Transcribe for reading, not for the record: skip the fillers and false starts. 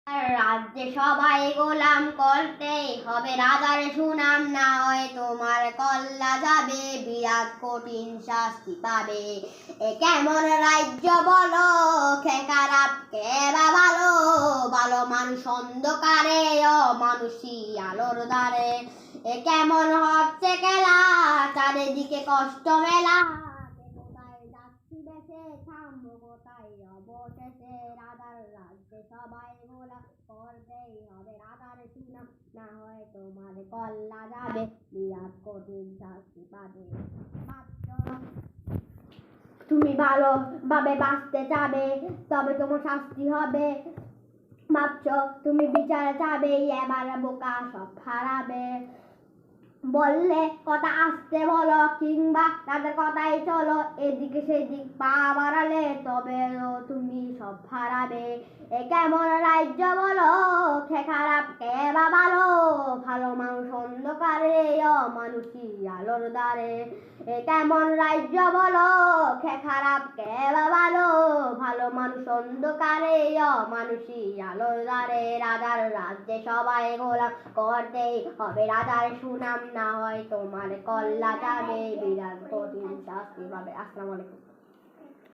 রাজ্যে সবাই গোলাম করতেই হবে, রাজার সুনাম না হয় তোমার কল্লা যাবে, বিরাট কঠিন শাস্তি পাবে। এ কেমন রাজ্য বলো, কে খারাপ কে বা ভালো, ভালো মানুষ অন্ধকারে, অমানুষী আলোর দ্বারে। এ কেমন হচ্ছে খেলা, চারিদিকে কষ্ট মেলা, কোথায় যাচ্ছি বেশে থামবো কোথায় অবশেষে। রাজার রাজ্যে সবাই গোলাম করতেই হবে, রাজার সুনাম না হয় তোমার কল্লা যাবে, বিরাট কঠিন শাস্তি পাবে। তুমি ভালোভাবে বাঁচতে চাবে, তবে তোমার শাস্তি হবে। ভাবছ তুমি বিচার চাবে, এবার বোকা সব হারাবে। বললে কথা আসতে বলো, কিংবা তাদের কথাই চলো, এদিকে সেদিক পা বাড়ালে তবে তুমি সব হারাবে। এ কেমন রাজ্য বলো, কে খারাপ কে বা ভালো, ভালো মানুষ অন্ধকারে, অমানুষী আলোর দ্বারে। এ কেমন রাজ্য বলো, কে খারাপ কে বা ভালো, ভালো মানুষ অন্ধকারে, অমানুষী আলোর দ্বারে। রাজার রাজ্যে সবাই গোলাম করতেই হবে, রাজার সুনাম না হয় তোমার কল্লা যাবে, বিরাট কঠিন শাস্তি পাবে। আসসালামু আলাইকুম।